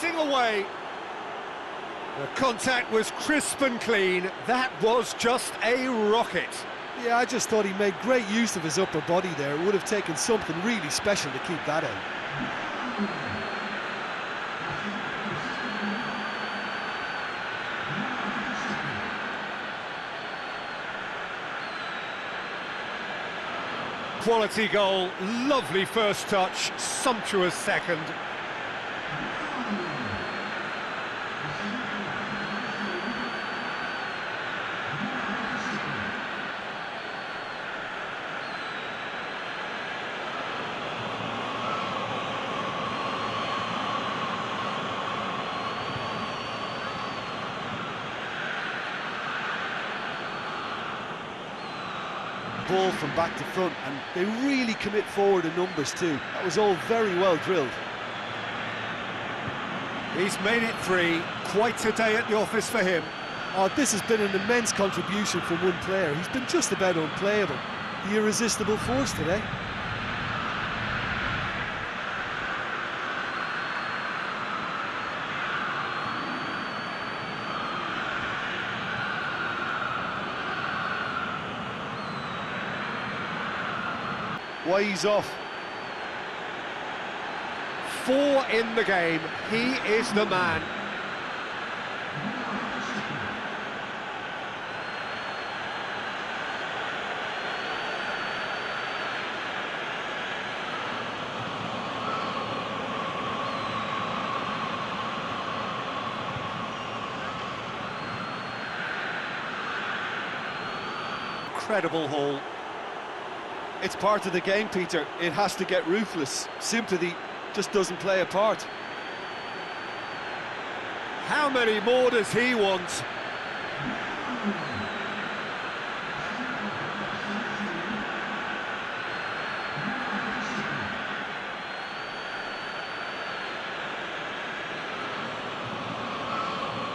racing away. The contact was crisp and clean. That was just a rocket. Yeah, I just thought he made great use of his upper body there. It would have taken something really special to keep that out. Quality goal, lovely first touch, sumptuous second. Ball from back to front, and they really commit forward in numbers too. That was all very well drilled. He's made it 3. Quite a day at the office for him. Oh, this has been an immense contribution from one player. He's been just about unplayable. The irresistible force today. Why he's off. 4 in the game. He is the man. Incredible haul. It's part of the game, Peter. It has to get ruthless. Sympathy just doesn't play a part. How many more does he want?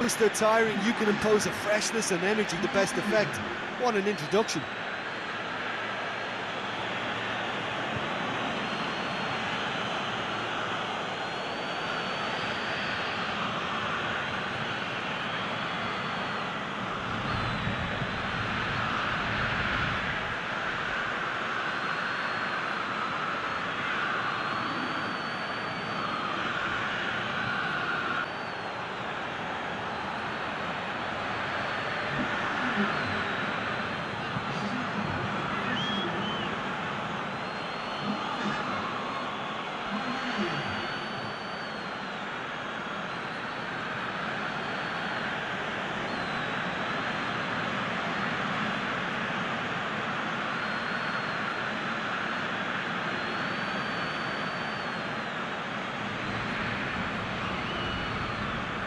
Once they're tiring, you can impose a freshness and energy to best effect. What an introduction.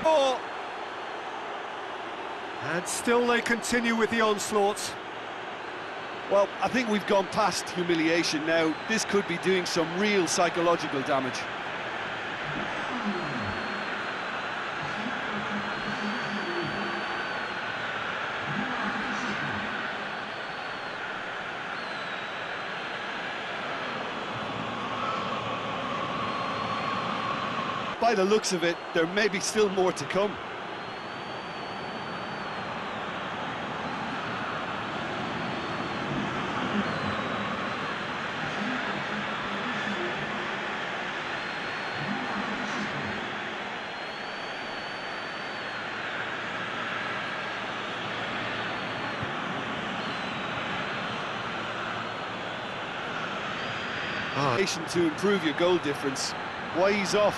Oh. And still they continue with the onslaughts. Well, I think we've gone past humiliation now. This could be doing some real psychological damage. By the looks of it, there may be still more to come. To improve your goal difference. Why he's off?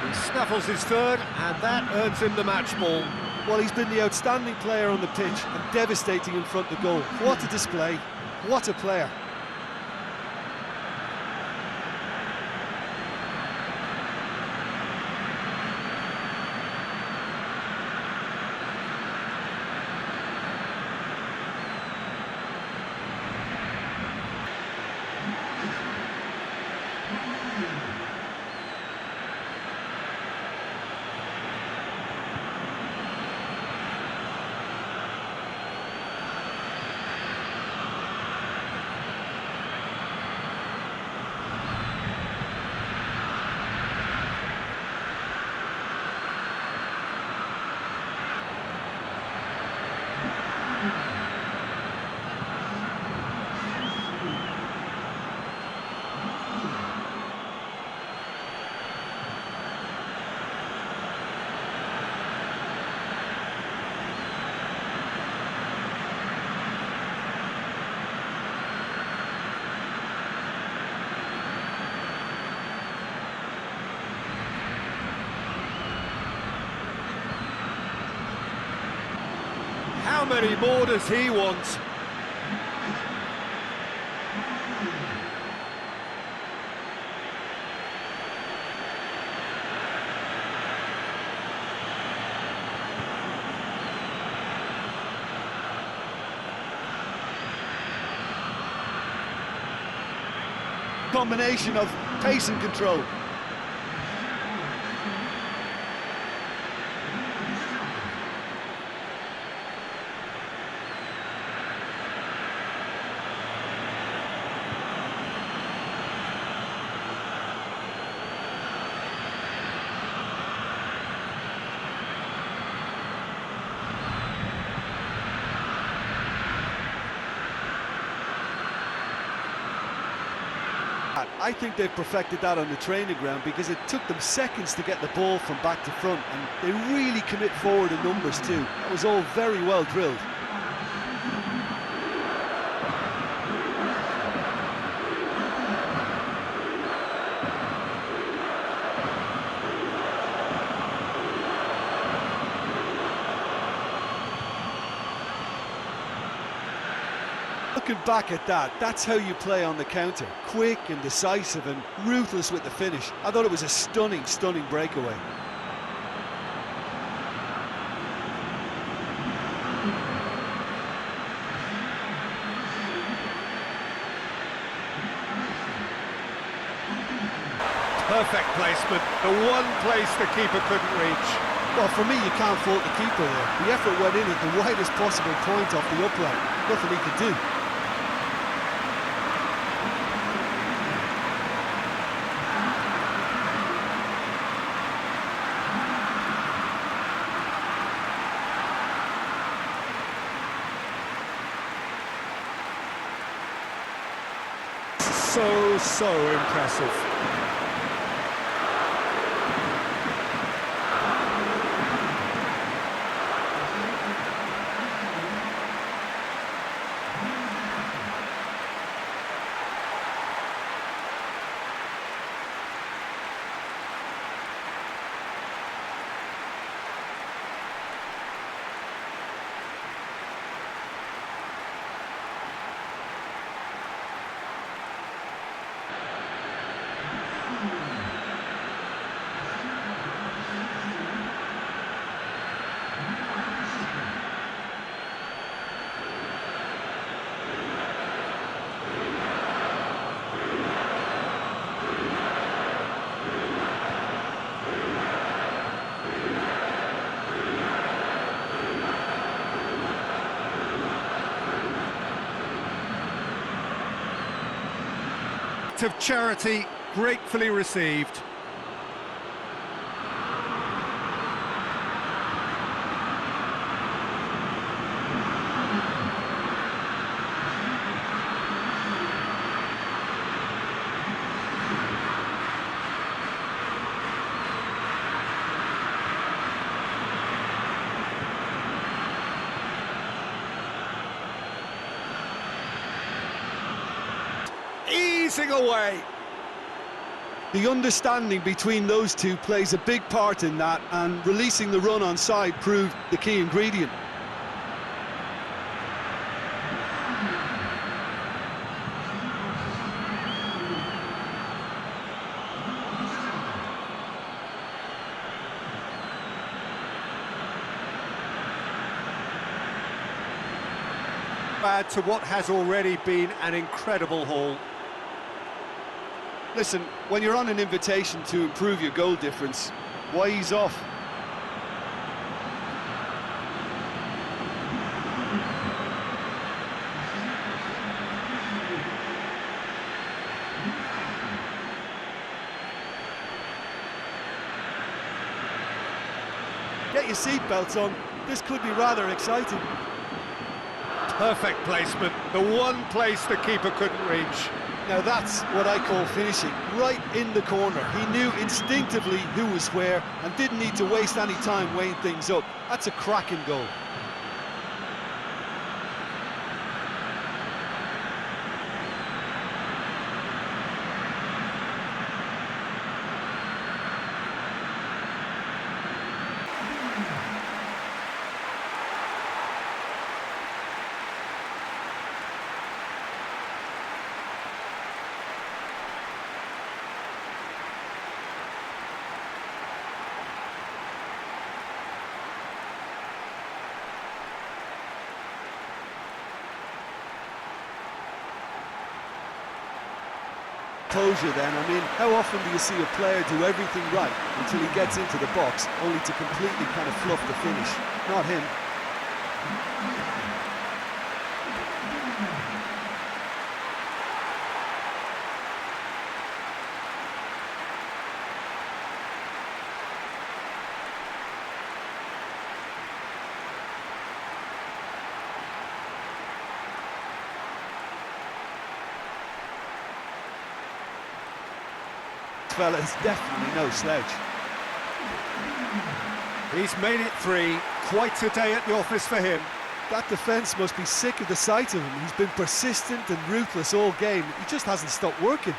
He snaffles his third, and that earns him the match ball. Well, he's been the outstanding player on the pitch and devastating in front of goal. What a display. What a player. How many more does he want? Combination of pace and control. I think they've perfected that on the training ground because it took them seconds to get the ball from back to front, and they really commit forward in numbers too. That was all very well drilled. Looking back at that, that's how you play on the counter. Quick and decisive and ruthless with the finish. I thought it was a stunning, stunning breakaway. Perfect placement, the one place the keeper couldn't reach. Well, for me, you can't fault the keeper there. The effort went in at the widest possible point off the upright. Nothing he could do. So impressive. Of charity gratefully received. Easing away. The understanding between those two plays a big part in that, and releasing the run on side proved the key ingredient. Add to what has already been an incredible haul. Listen, when you're on an invitation to improve your goal difference, why ease off? Get your seatbelts on. This could be rather exciting. Perfect placement, the one place the keeper couldn't reach. Now that's what I call finishing, right in the corner. He knew instinctively who was where and didn't need to waste any time weighing things up. That's a cracking goal. composure then. I mean, how often do you see a player do everything right until he gets into the box, only to completely kind of fluff the finish? Not him. Fella's definitely no slouch. He's made it 3. Quite a day at the office for him. That defence must be sick of the sight of him. He's been persistent and ruthless all game. He just hasn't stopped working.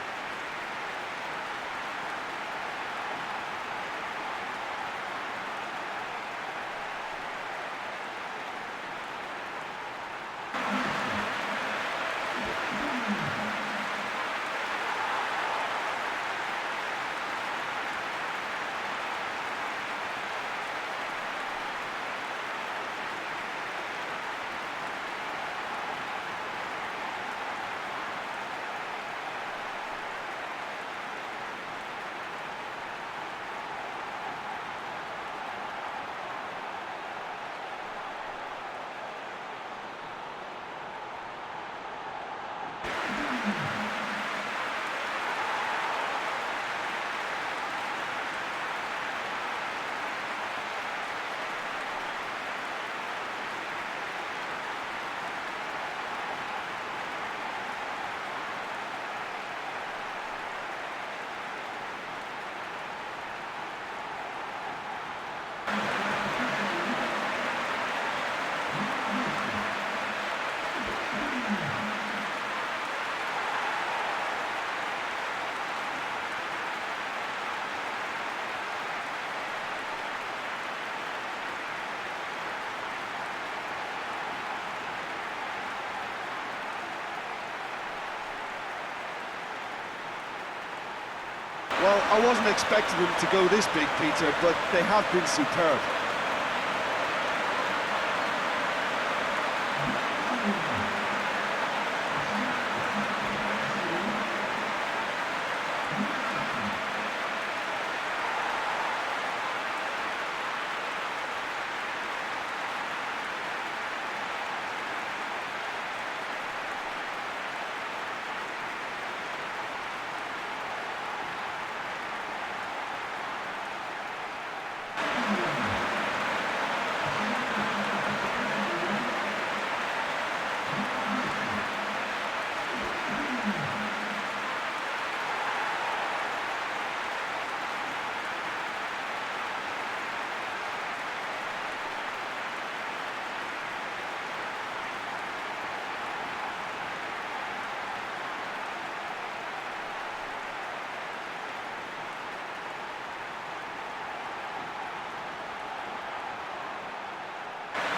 Well, I wasn't expecting them to go this big, Peter, but they have been superb.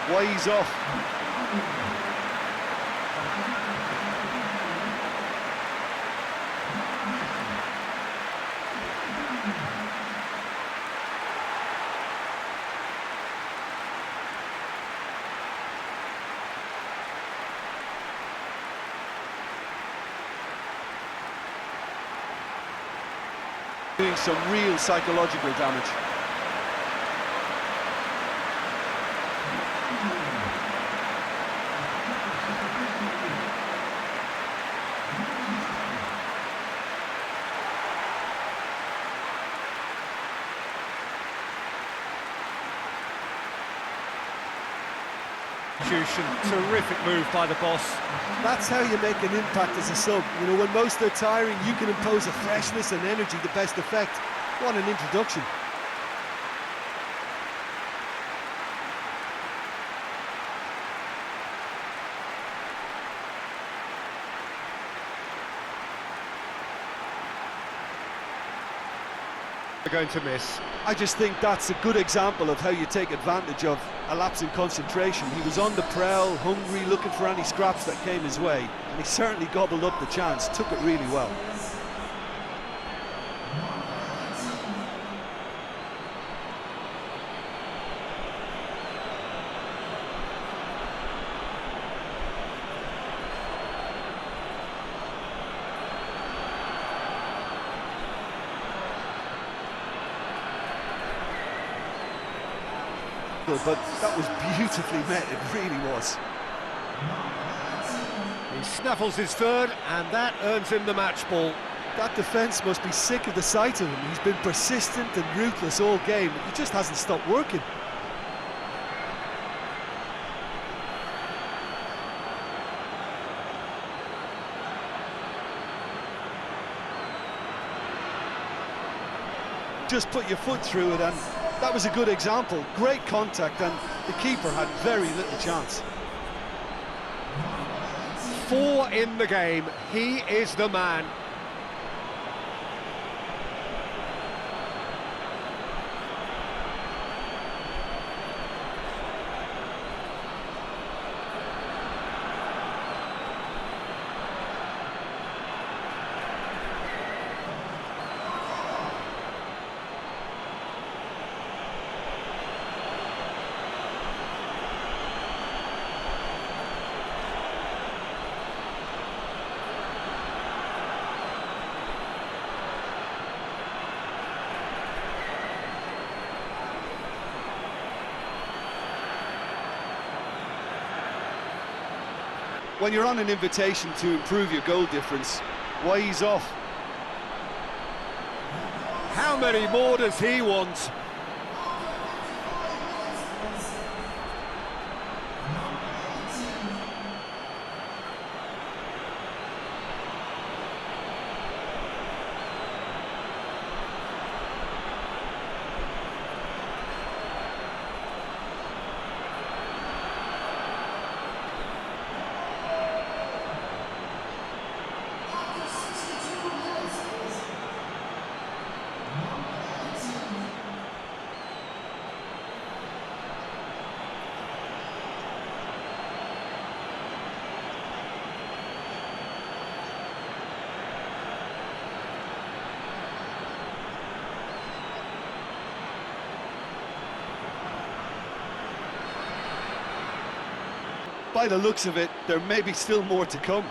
Ways off. Doing some real psychological damage. Terrific move by the boss. That's how you make an impact as a sub. You know, when most are tiring, you can impose a freshness and energy to best effect. What an introduction. They're going to miss. I just think that's a good example of how you take advantage of a lapse in concentration. He was on the prowl, hungry, looking for any scraps that came his way, and he certainly gobbled up the chance, took it really well. but that was beautifully met, it really was. He snaffles his third, and that earns him the match ball. That defence must be sick of the sight of him. He's been persistent and ruthless all game. He just hasn't stopped working. Just put your foot through it, and that was a good example. Great contact, and the keeper had very little chance. 4 in the game. He is the man. When you're on an invitation to improve your goal difference, why ease off? How many more does he want? By the looks of it, there may be still more to come.